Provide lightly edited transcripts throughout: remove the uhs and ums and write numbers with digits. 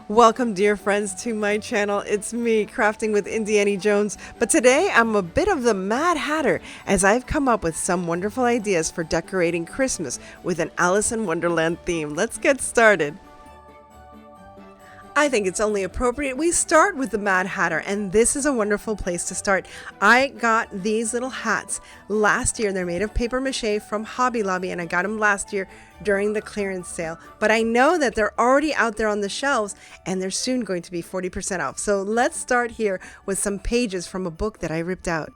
Welcome, dear friends, to my channel. It's me, Crafting with IndieAnnieJones. But today I'm a bit of the Mad Hatter as I've come up with some wonderful ideas for decorating Christmas with an Alice in Wonderland theme. Let's get started. I think it's only appropriate we start with the Mad Hatter, and this is a wonderful place to start. I got these little hats last year. They're made of paper mache from Hobby Lobby, and I got them last year during the clearance sale. But I know that they're already out there on the shelves, and they're soon going to be 40% off. So let's start here with some pages from a book that I ripped out.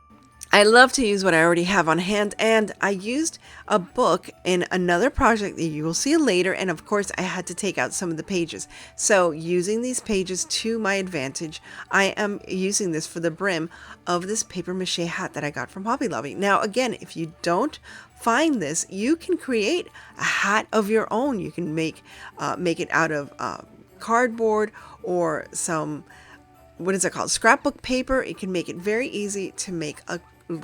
I love to use what I already have on hand, and I used a book in another project that you will see later, and of course I had to take out some of the pages. So using these pages to my advantage, I am using this for the brim of this paper mache hat that I got from Hobby Lobby. Now again, if you don't find this, you can create a hat of your own. You can make it out of cardboard or some, what is it called, scrapbook paper. It can make it very easy to make a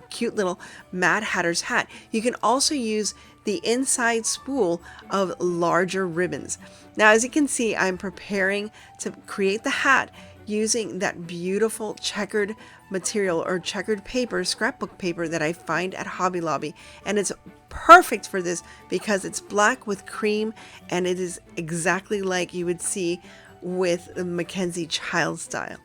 cute little Mad Hatter's hat. You can also use the inside spool of larger ribbons. Now, as you can see, I'm preparing to create the hat using that beautiful checkered material or checkered paper, scrapbook paper that I find at Hobby Lobby. And it's perfect for this because it's black with cream, and it is exactly like you would see with the Mackenzie Child style.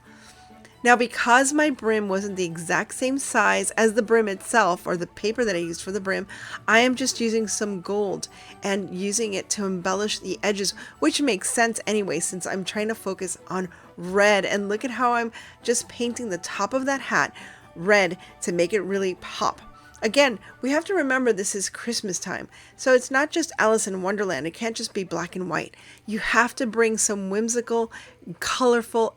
Now, because my brim wasn't the exact same size as the brim itself, or the paper that I used for the brim, I am just using some gold and using it to embellish the edges, which makes sense anyway since I'm trying to focus on red. And look at how I'm just painting the top of that hat red to make it really pop. Again, we have to remember this is Christmas time, so it's not just Alice in Wonderland. It can't just be black and white. You have to bring some whimsical, colorful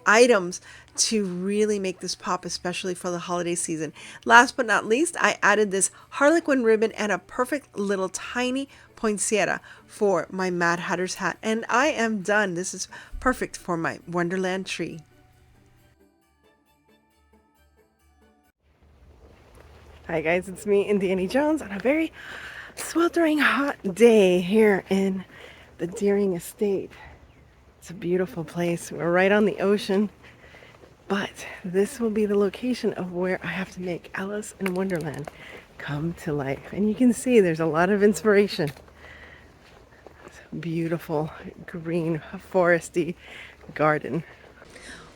items to really make this pop, especially for the holiday season. Last but not least, I added this harlequin ribbon and a perfect little tiny poinsettia for my Mad Hatter's hat, and I am done. This is perfect for my Wonderland tree. Hi guys, it's me, IndieAnnieJones, on a very sweltering hot day here in the Deering Estate. It's a beautiful place. We're right on the ocean, but this will be the location of where I have to make Alice in Wonderland come to life. And you can see there's a lot of inspiration. It's a beautiful green foresty garden.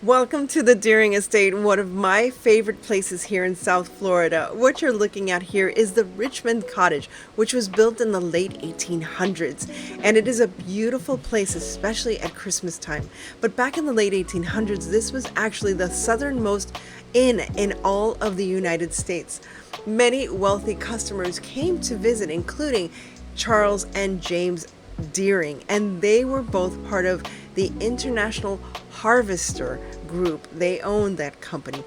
Welcome to the Deering Estate, one of my favorite places here in South Florida. What you're looking at here is the Richmond Cottage, which was built in the late 1800s. And it is a beautiful place, especially at Christmas time. But back in the late 1800s, this was actually the southernmost inn in all of the United States. Many wealthy customers came to visit, including Charles and James Deering, and they were both part of the International Harvester Group. They owned that company.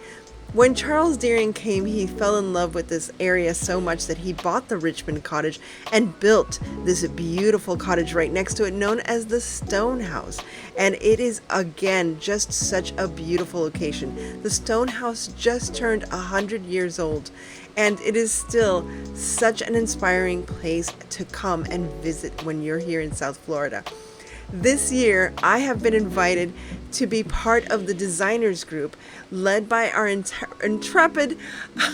When Charles Deering came, he fell in love with this area so much that he bought the Richmond Cottage and built this beautiful cottage right next to it known as the Stone House. And it is, again, just such a beautiful location. The Stone House just turned 100 years old, and it is still such an inspiring place to come and visit when you're here in South Florida. This year, I have been invited to be part of the designers group led by our intrepid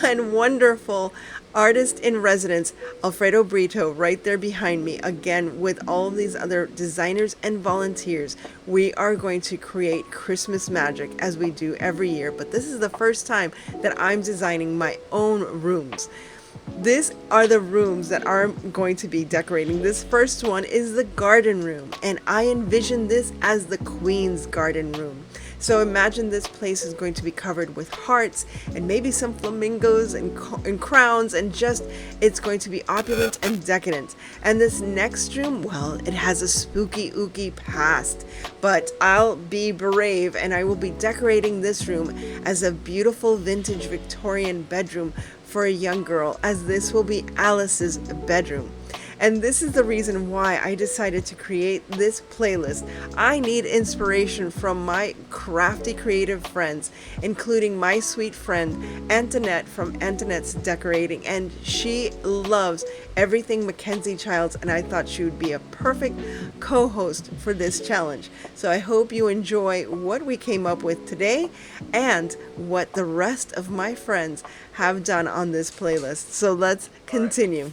and wonderful artist in residence, Alfredo Brito, right there behind me. Again, with all of these other designers and volunteers, we are going to create Christmas magic as we do every year. But this is the first time that I'm designing my own rooms. These are the rooms that I'm going to be decorating. This first one is the garden room, and I envision this as the Queen's garden room. So imagine this place is going to be covered with hearts and maybe some flamingos and crowns, and just, it's going to be opulent and decadent. And this next room, well, it has a spooky ooky past, but I'll be brave and I will be decorating this room as a beautiful vintage Victorian bedroom for a young girl, as this will be Alice's bedroom. And this is the reason why I decided to create this playlist. I need inspiration from my crafty creative friends, including my sweet friend Antoinette from Antoinette's Decorating, and she loves everything Mackenzie Childs, and I thought she would be a perfect co-host for this challenge. So I hope you enjoy what we came up with today and what the rest of my friends have done on this playlist. So let's continue.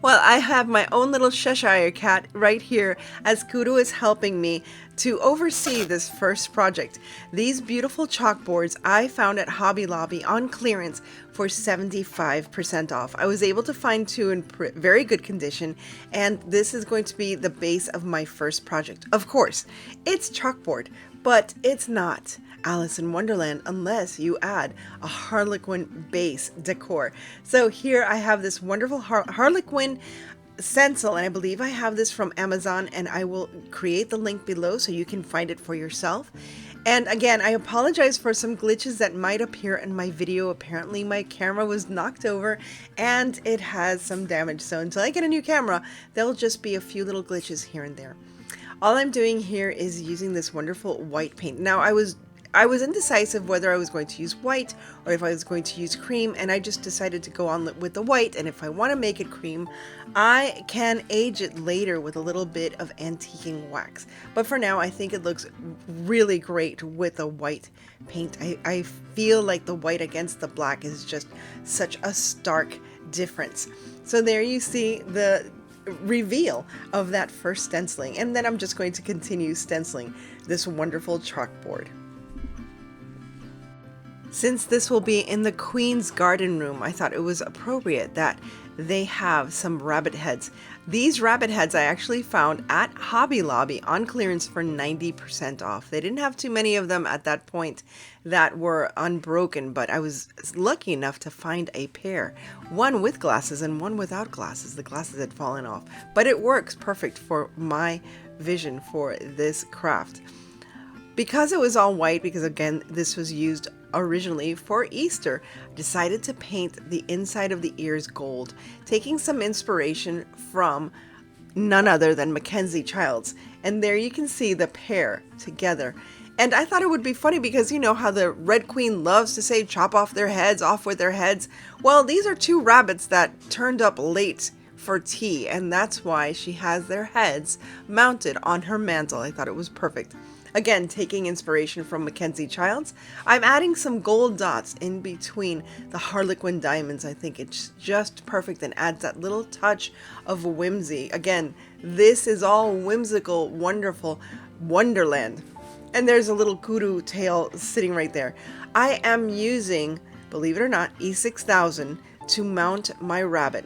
Well, I have my own little Cheshire cat right here as Kudu is helping me to oversee this first project. These beautiful chalkboards I found at Hobby Lobby on clearance for 75% off. I was able to find two in very good condition, and this is going to be the base of my first project. Of course, it's chalkboard, but it's not Alice in Wonderland unless you add a Harlequin base decor. So here I have this wonderful Harlequin stencil, and I believe I have this from Amazon, and I will create the link below so you can find it for yourself. And again, I apologize for some glitches that might appear in my video. Apparently my camera was knocked over and it has some damage. So until I get a new camera, there'll just be a few little glitches here and there. All I'm doing here is using this wonderful white paint. Now I was indecisive whether I was going to use white or if I was going to use cream, and I just decided to go on with the white. And if I want to make it cream, I can age it later with a little bit of antiquing wax. But for now, I think it looks really great with the white paint. I feel like the white against the black is just such a stark difference. So there you see the reveal of that first stenciling, and then I'm just going to continue stenciling this wonderful chalkboard. Since this will be in the Queen's Garden Room, I thought it was appropriate that they have some rabbit heads. These rabbit heads I actually found at Hobby Lobby on clearance for 90% off. They didn't have too many of them at that point that were unbroken, but I was lucky enough to find a pair. One with glasses and one without glasses. The glasses had fallen off, but it works perfect for my vision for this craft. Because it was all white, because again, this was used originally for Easter, I decided to paint the inside of the ears gold, taking some inspiration from none other than Mackenzie Childs. And there you can see the pair together. And I thought it would be funny because you know how the Red Queen loves to say chop off their heads, off with their heads. Well, these are two rabbits that turned up late for tea, and that's why she has their heads mounted on her mantle. I thought it was perfect. Again, taking inspiration from Mackenzie Childs, I'm adding some gold dots in between the Harlequin diamonds. I think it's just perfect and adds that little touch of whimsy. Again, this is all whimsical, wonderful wonderland. And there's a little kudu tail sitting right there. I am using, believe it or not, E6000 to mount my rabbit.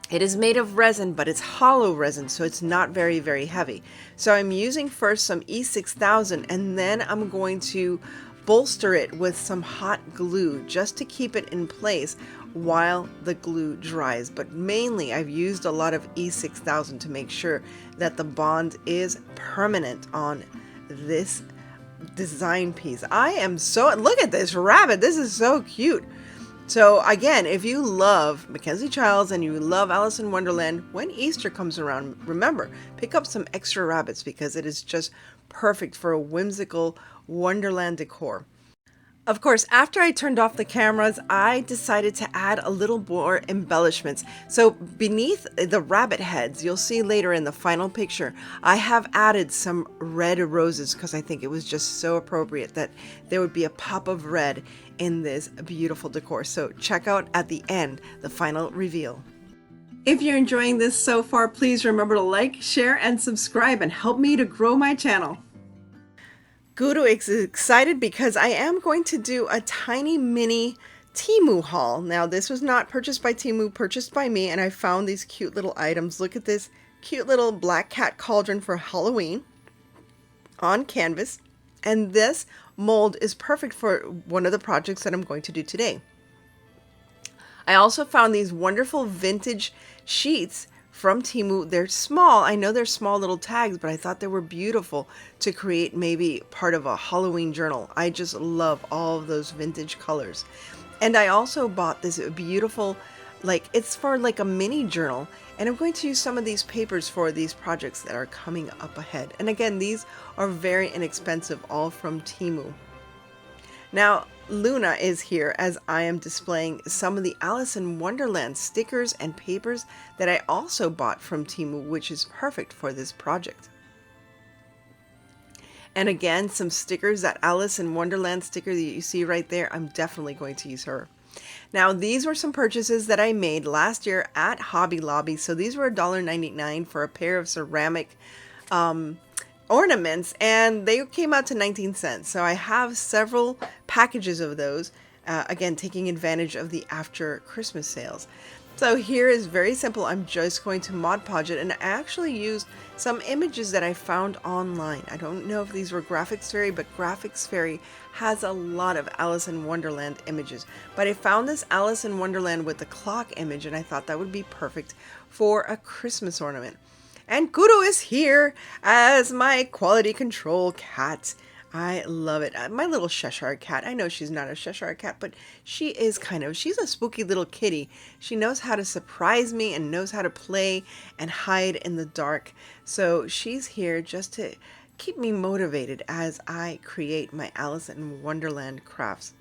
It is made of resin, but it's hollow resin, so it's not very, very heavy. So I'm using first some E6000, and then I'm going to bolster it with some hot glue just to keep it in place while the glue dries. But mainly I've used a lot of E6000 to make sure that the bond is permanent on this design piece. I am so, look at this rabbit. This is so cute. So again, if you love Mackenzie Childs and you love Alice in Wonderland, when Easter comes around, remember, pick up some extra rabbits because it is just perfect for a whimsical Wonderland decor. Of course, after I turned off the cameras, I decided to add a little more embellishments. So beneath the rabbit heads, you'll see later in the final picture, I have added some red roses because I think it was just so appropriate that there would be a pop of red in this beautiful decor. So check out at the end, the final reveal. If you're enjoying this so far, please remember to like, share, and subscribe and help me to grow my channel. Guru is excited because I am going to do a tiny mini Temu haul. Now this was not purchased by Temu, purchased by me, and I found these cute little items. Look at this cute little black cat cauldron for Halloween on canvas. And this mold is perfect for one of the projects that I'm going to do today. I also found these wonderful vintage sheets from Temu. They're small. I know they're small little tags, but I thought they were beautiful to create maybe part of a Halloween journal. I just love all of those vintage colors. And I also bought this beautiful, like, it's for like a mini journal. And I'm going to use some of these papers for these projects that are coming up ahead. And again, these are very inexpensive, all from Temu. Now, Luna is here as I am displaying some of the Alice in Wonderland stickers and papers that I also bought from Temu, which is perfect for this project. And again, some stickers, that Alice in Wonderland sticker that you see right there, I'm definitely going to use her. Now, these were some purchases that I made last year at Hobby Lobby. So these were $1.99 for a pair of ceramic ornaments, and they came out to 19 cents. So I have several packages of those, again, taking advantage of the after Christmas sales. So here is very simple. I'm just going to Mod Podge it, and I actually used some images that I found online. I don't know if these were Graphics Fairy, but Graphics Fairy has a lot of Alice in Wonderland images. But I found this Alice in Wonderland with the clock image, and I thought that would be perfect for a Christmas ornament. And Kudo is here as my quality control cat. I love it. My little Cheshire cat. I know she's not a Cheshire cat, but she is she's a spooky little kitty. She knows how to surprise me and knows how to play and hide in the dark. So she's here just to keep me motivated as I create my Alice in Wonderland crafts.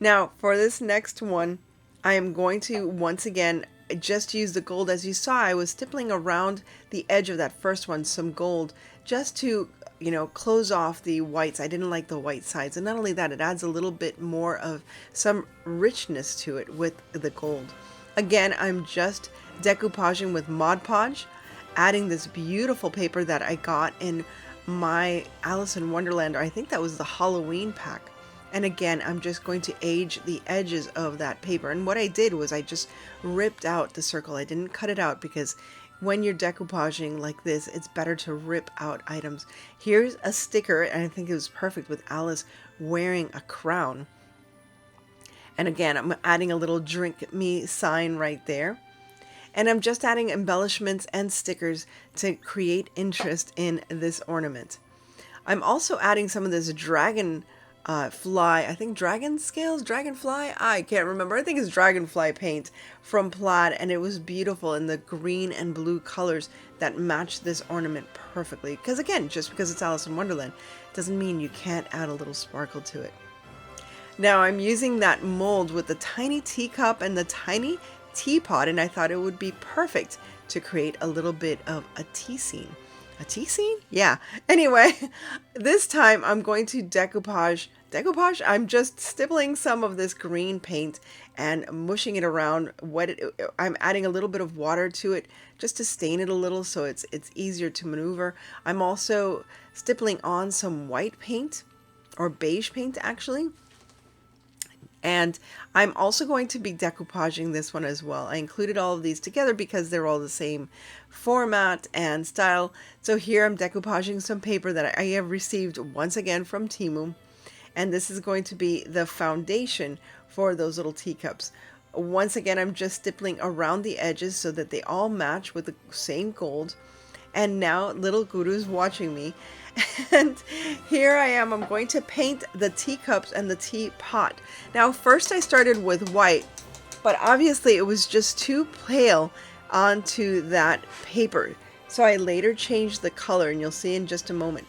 Now, for this next one, I am going to once again just use the gold. As you saw, I was stippling around the edge of that first one some gold just to, you know, close off the whites. I didn't like the white sides. And not only that, it adds a little bit more of some richness to it with the gold. Again, I'm just decoupaging with Mod Podge, adding this beautiful paper that I got in my Alice in Wonderland, or I think that was the Halloween pack. And again, I'm just going to age the edges of that paper. And what I did was I just ripped out the circle. I didn't cut it out because when you're decoupaging like this, it's better to rip out items. Here's a sticker, and I think it was perfect with Alice wearing a crown. And again, I'm adding a little drink me sign right there. And I'm just adding embellishments and stickers to create interest in this ornament. I'm also adding some of this dragon fly, I think dragonfly, I can't remember. I think it's dragonfly paint from Plaid, and it was beautiful in the green and blue colors that match this ornament perfectly. Because again, just because it's Alice in Wonderland doesn't mean you can't add a little sparkle to it. Now I'm using that mold with the tiny teacup and the tiny teapot, and I thought it would be perfect to create a little bit of a tea scene. A tea scene? Yeah. Anyway, this time I'm going to decoupage. I'm just stippling some of this green paint and mushing it around. I'm adding a little bit of water to it just to stain it a little so it's easier to maneuver. I'm also stippling on some white paint, or beige paint actually. And I'm also going to be decoupaging this one as well. I included all of these together because they're all the same format and style. So here I'm decoupaging some paper that I have received once again from Temu. And this is going to be the foundation for those little teacups. Once again, I'm just stippling around the edges so that they all match with the same gold. And now little Guru's watching me. And here I am. I'm going to paint the teacups and the teapot. Now, first I started with white, but obviously it was just too pale onto that paper. So I later changed the color, and you'll see in just a moment.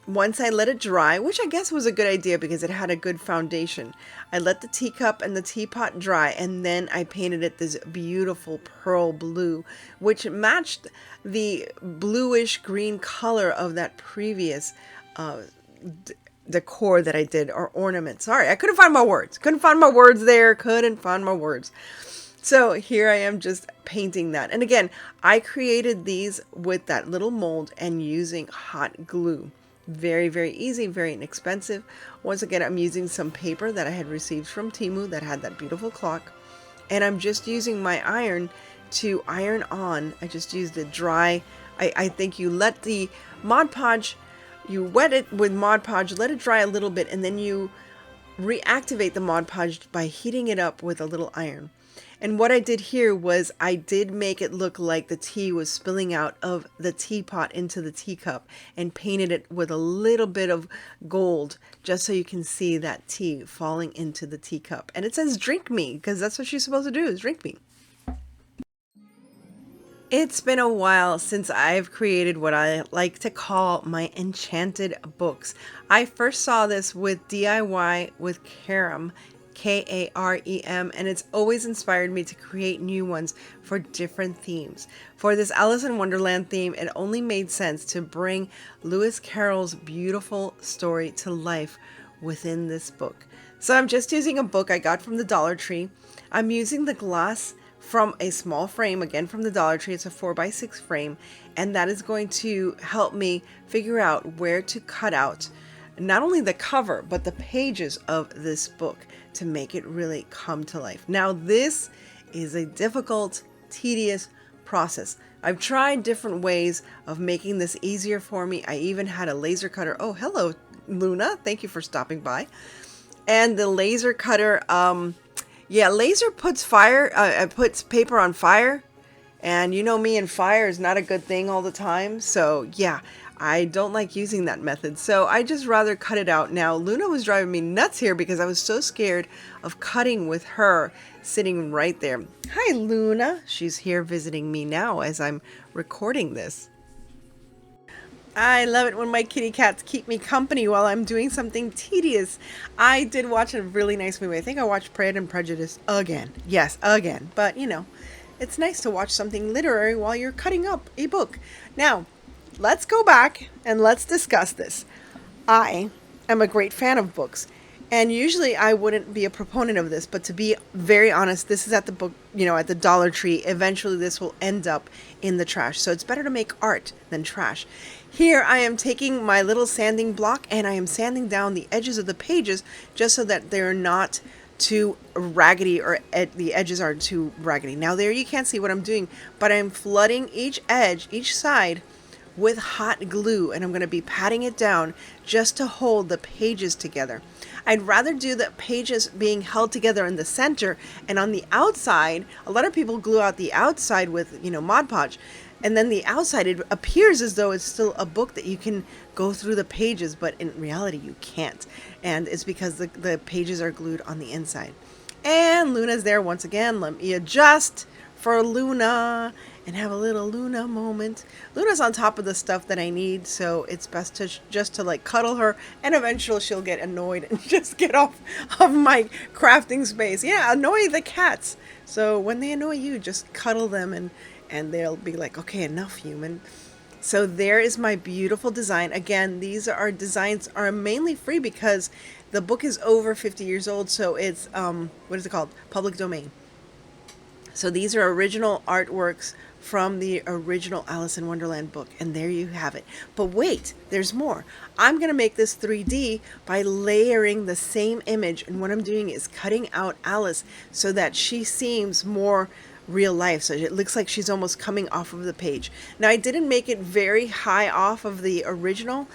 Once I let it dry, which I guess was a good idea because it had a good foundation, I let the teacup and the teapot dry, and then I painted it this beautiful pearl blue, which matched the bluish green color of that previous decor that I did, or ornament. Sorry, I couldn't find my words. Couldn't find my words. So here I am just painting that. And again, I created these with that little mold and using hot glue. Very, very easy, very inexpensive. Once again, I'm using some paper that I had received from Temu that had that beautiful clock. And I'm just using my iron to iron on. I just used it dry. I think you let the Mod Podge, you wet it with Mod Podge, let it dry a little bit, and then you reactivate the Mod Podge by heating it up with a little iron. And what I did here was I did make it look like the tea was spilling out of the teapot into the teacup, and painted it with a little bit of gold just so you can see that tea falling into the teacup. And it says drink me, because that's what she's supposed to do, is drink me. It's been a while since I've created what I like to call my enchanted books. I first saw this with DIY with Karem, Karem, and it's always inspired me to create new ones for different themes. For this Alice in Wonderland theme, it only made sense to bring Lewis Carroll's beautiful story to life within this book. So I'm just using a book I got from the Dollar Tree. I'm using the glass from a small frame, again from the Dollar Tree. It's a 4x6 frame, and that is going to help me figure out where to cut out not only the cover but the pages of this book to make it really come to life. Now this is a difficult, tedious process. I've tried different ways of making this easier for me. I even had a laser cutter. Oh, hello Luna, thank you for stopping by. And the laser cutter, yeah, laser puts puts paper on fire, and you know me, and fire is not a good thing all the time. So yeah, I don't like using that method. So I just rather cut it out. Now Luna was driving me nuts here because I was so scared of cutting with her sitting right there. Hi Luna, she's here visiting me now as I'm recording this. I love it when my kitty cats keep me company while I'm doing something tedious. I did watch a really nice movie. I think I watched Pride and Prejudice again. Yes, again. But, you know, it's nice to watch something literary while you're cutting up a book. Now, let's go back and let's discuss this. I am a great fan of books. And usually I wouldn't be a proponent of this, but to be very honest, this is at the book, you know, at the Dollar Tree. Eventually this will end up in the trash. So it's better to make art than trash. Here I am taking my little sanding block and I am sanding down the edges of the pages just so that they're not too raggedy, or the edges are too raggedy. Now there you can't see what I'm doing, but I'm flooding each edge, each side with hot glue, and I'm going to be patting it down just to hold the pages together. I'd rather do the pages being held together in the center, and on the outside, a lot of people glue out the outside with, you know, Mod Podge, and then the outside, it appears as though it's still a book that you can go through the pages, but in reality you can't, and it's because the pages are glued on the inside. And Luna's there once again. Let me adjust for Luna and have a little Luna moment. Luna's on top of the stuff that I need, so it's best to just to like cuddle her, and eventually she'll get annoyed and just get off of my crafting space. Yeah, annoy the cats. So when they annoy you, just cuddle them, and they'll be like, okay, enough, human. So there is my beautiful design. Again, these are designs are mainly free because the book is over 50 years old, so it's what is it called? Public domain. So these are original artworks from the original Alice in Wonderland book, and there you have it. But wait, there's more. I'm going to make this 3D by layering the same image, and what I'm doing is cutting out Alice so that she seems more real life, so it looks like she's almost coming off of the page. Now I didn't make it very high off of the original,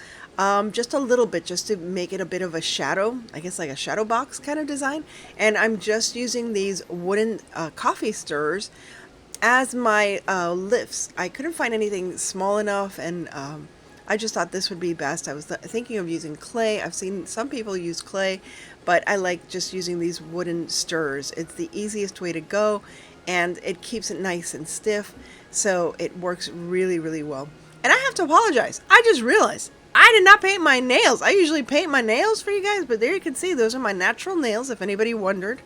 just a little bit, just to make it a bit of a shadow, I guess like a shadow box kind of design. And I'm just using these wooden coffee stirrers as my lifts. I couldn't find anything small enough, and I just thought this would be best. I was thinking of using clay. I've seen some people use clay, but I like just using these wooden stirrers. It's the easiest way to go, and it keeps it nice and stiff, so it works really, really well. And I have to apologize. I just realized I did not paint my nails. I usually paint my nails for you guys, but there you can see those are my natural nails, if anybody wondered.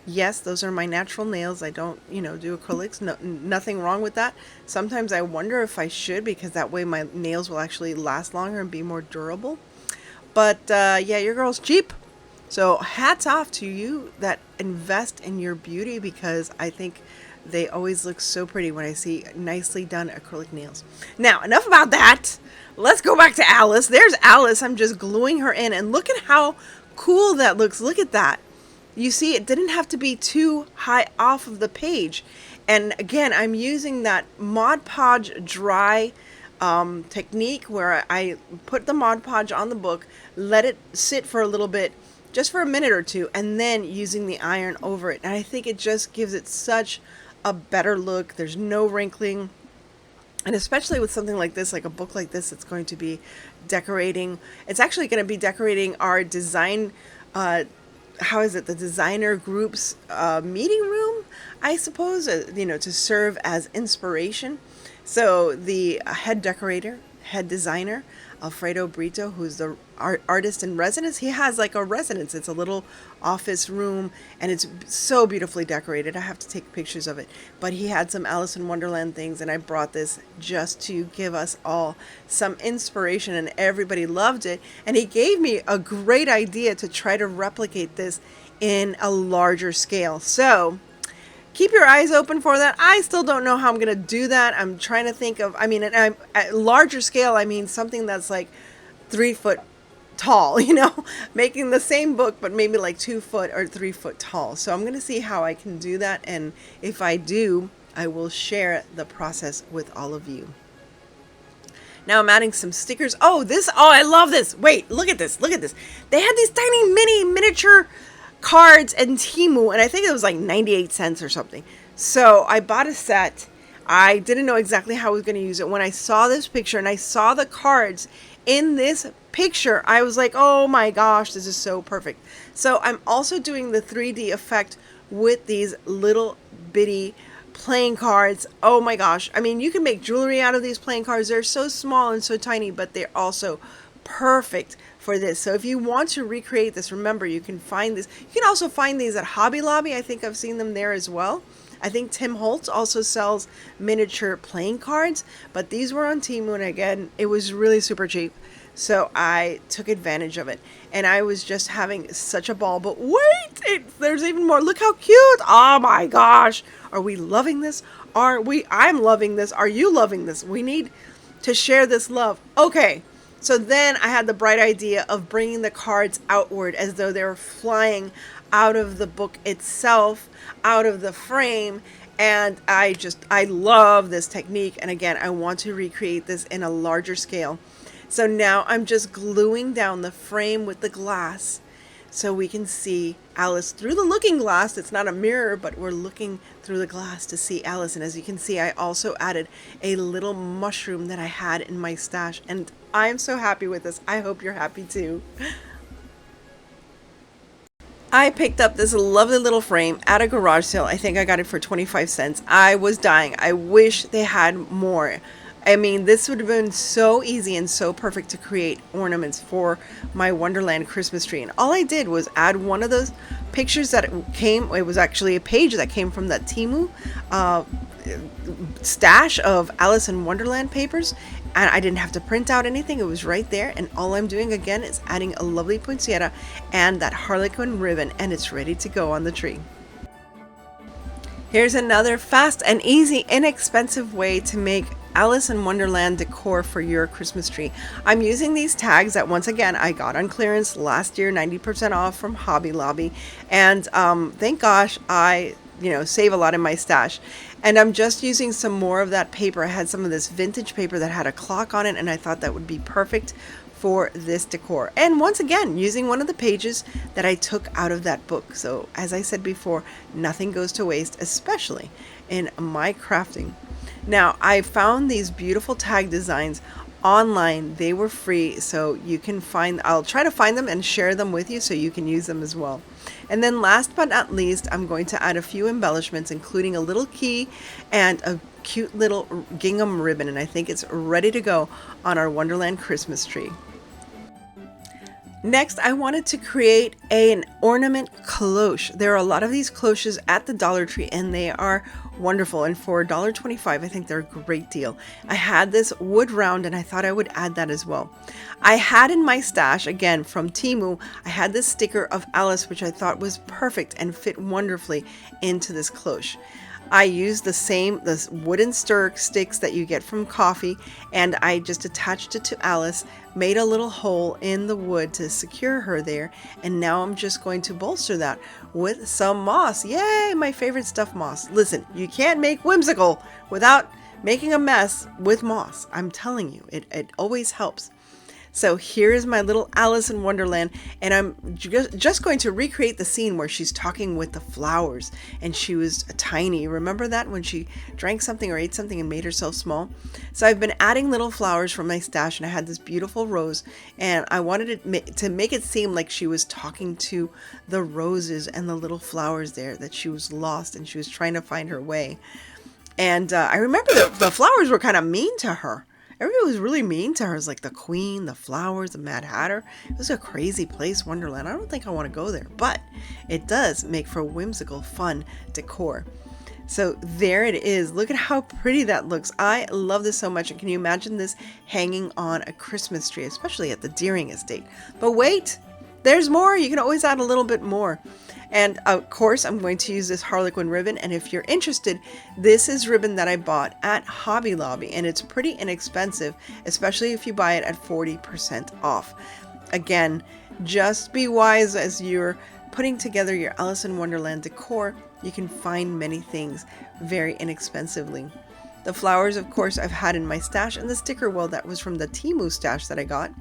Yes, those are my natural nails. I don't, you know, do acrylics. No, nothing wrong with that. Sometimes I wonder if I should, because that way my nails will actually last longer and be more durable. But yeah, your girl's cheap. So hats off to you that invest in your beauty, because I think they always look so pretty when I see nicely done acrylic nails. Now, enough about that. Let's go back to Alice. There's Alice. I'm just gluing her in, and look at how cool that looks. Look at that. You see, it didn't have to be too high off of the page. And again, I'm using that Mod Podge dry technique where I put the Mod Podge on the book, let it sit for a little bit, just for a minute or two, and then using the iron over it. And I think it just gives it such a better look. There's no wrinkling. And especially with something like this, like a book like this, it's going to be decorating. It's actually going to be decorating our design, the designer group's meeting room, I suppose, to serve as inspiration. So the head designer, Alfredo Brito, who's the artist in residence, he has like a residence. It's a little office room, and it's so beautifully decorated. I have to take pictures of it. But he had some Alice in Wonderland things, and I brought this just to give us all some inspiration, and everybody loved it. And he gave me a great idea to try to replicate this in a larger scale. So keep your eyes open for that. I still don't know how I'm going to do that. I'm trying to think of, at larger scale, I mean something that's like 3 foot tall, making the same book, but maybe like 2 foot or 3 foot tall. So I'm going to see how I can do that. And if I do, I will share the process with all of you. Now I'm adding some stickers. Oh, I love this. Wait, look at this. They had these tiny miniature cards and Temu, and I think it was like 98 cents or something. So I bought a set. I didn't know exactly how I was going to use it. When I saw this picture and I saw the cards in this picture, I was like, oh my gosh, this is so perfect. So I'm also doing the 3D effect with these little bitty playing cards. Oh my gosh. I mean, you can make jewelry out of these playing cards. They're so small and so tiny, but they're also perfect for this. So if you want to recreate this, remember, you can find this. You can also find these at Hobby Lobby. I think I've seen them there as well. I think Tim Holtz also sells miniature playing cards, but these were on Temu, and again, it was really super cheap. So I took advantage of it, and I was just having such a ball. But wait, there's even more. Look how cute. Oh my gosh. Are we loving this? I'm loving this. Are you loving this? We need to share this love. Okay. So then I had the bright idea of bringing the cards outward as though they were flying out of the book itself, out of the frame. And I love this technique. And again, I want to recreate this in a larger scale. So now I'm just gluing down the frame with the glass so we can see Alice through the looking glass. It's not a mirror, but we're looking through the glass to see Alice. And as you can see, I also added a little mushroom that I had in my stash. And I'm so happy with this. I hope you're happy too. I picked up this lovely little frame at a garage sale. I think I got it for 25 cents. I was dying. I wish they had more. I mean, this would have been so easy and so perfect to create ornaments for my Wonderland Christmas tree. And all I did was add one of those pictures it was actually a page that came from that Temu stash of Alice in Wonderland papers. And I didn't have to print out anything. It was right there. And all I'm doing again is adding a lovely poinsettia and that harlequin ribbon, and it's ready to go on the tree. Here's another fast and easy, inexpensive way to make Alice in Wonderland decor for your Christmas tree. I'm using these tags that, once again, I got on clearance last year, 90% off from Hobby Lobby. And thank gosh, I save a lot in my stash. And I'm just using some more of that paper. I had some of this vintage paper that had a clock on it, and I thought that would be perfect for this decor. And once again, using one of the pages that I took out of that book. So as I said before, nothing goes to waste, especially in my crafting. Now, I found these beautiful tag designs online. They were free, so you can I'll try to find them and share them with you so you can use them as well. And then last but not least, I'm going to add a few embellishments, including a little key and a cute little gingham ribbon, and I think it's ready to go on our Wonderland Christmas tree. Next, I wanted to create an ornament cloche. There are a lot of these cloches at the Dollar Tree, and they are wonderful. And for $1.25, I think they're a great deal. I had this wood round, and I thought I would add that as well. I had in my stash, again from Temu, I had this sticker of Alice, which I thought was perfect and fit wonderfully into this cloche. I used the wooden stir sticks that you get from coffee, and I just attached it to Alice, made a little hole in the wood to secure her there, and now I'm just going to bolster that with some moss. Yay, my favorite stuff, moss. Listen, you can't make whimsical without making a mess with moss. I'm telling you, it always helps. So here is my little Alice in Wonderland, and I'm just going to recreate the scene where she's talking with the flowers, and she was tiny. Remember that when she drank something or ate something and made herself small? So I've been adding little flowers from my stash, and I had this beautiful rose, and I wanted it to make it seem like she was talking to the roses and the little flowers there, that she was lost and she was trying to find her way. And I remember the flowers were kind of mean to her. Everybody was really mean to her. It was like the Queen, the flowers, the Mad Hatter. It was a crazy place, Wonderland. I don't think I want to go there, but it does make for whimsical, fun decor. So there it is. Look at how pretty that looks. I love this so much. And can you imagine this hanging on a Christmas tree, especially at the Deering Estate? But wait, there's more. You can always add a little bit more. And of course, I'm going to use this Harlequin ribbon. And if you're interested, this is ribbon that I bought at Hobby Lobby. And it's pretty inexpensive, especially if you buy it at 40% off. Again, just be wise as you're putting together your Alice in Wonderland decor. You can find many things very inexpensively. The flowers, of course, I've had in my stash, and the sticker, well, that was from the Temu stash that I got.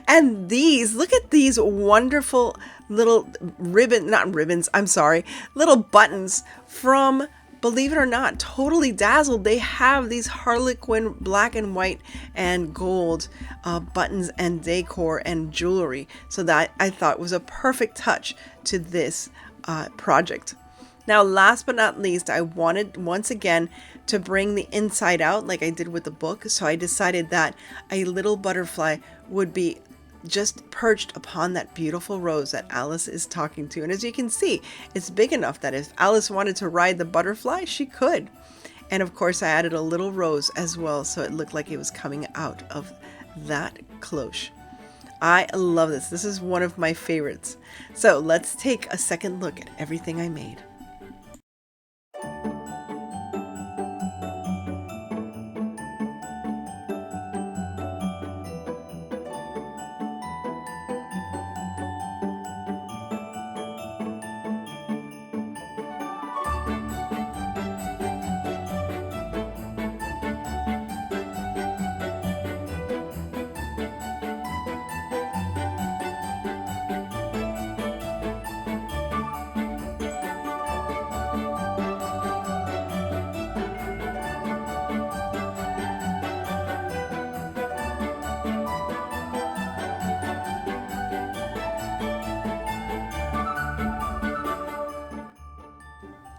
And these, look at these wonderful little little buttons from, believe it or not, Totally Dazzled. They have these Harlequin black and white and gold buttons and decor and jewelry. So that I thought was a perfect touch to this project. Now, last but not least, I wanted once again to bring the inside out like I did with the book. So I decided that a little butterfly would be just perched upon that beautiful rose that Alice is talking to. And as you can see, it's big enough that if Alice wanted to ride the butterfly, she could. And of course, I added a little rose as well, so it looked like it was coming out of that cloche. I love this. This is one of my favorites. So let's take a second look at everything I made.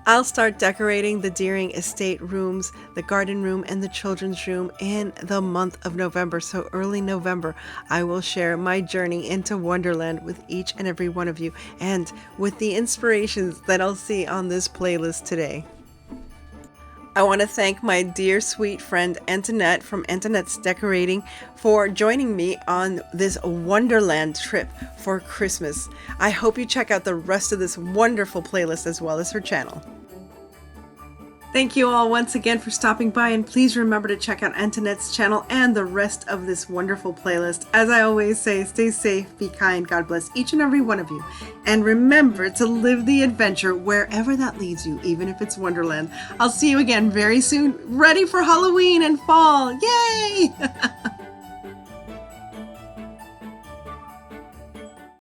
I'll start decorating the Deering Estate rooms, the garden room, and the children's room in the month of November. So early November, I will share my journey into Wonderland with each and every one of you, and with the inspirations that I'll see on this playlist today. I want to thank my dear sweet friend Antoinette from Antoinette's Decorating for joining me on this Wonderland trip for Christmas. I hope you check out the rest of this wonderful playlist as well as her channel. Thank you all once again for stopping by, and please remember to check out Antoinette's channel and the rest of this wonderful playlist. As I always say, stay safe, be kind, God bless each and every one of you, and remember to live the adventure wherever that leads you, even if it's Wonderland. I'll see you again very soon, ready for Halloween and fall. Yay!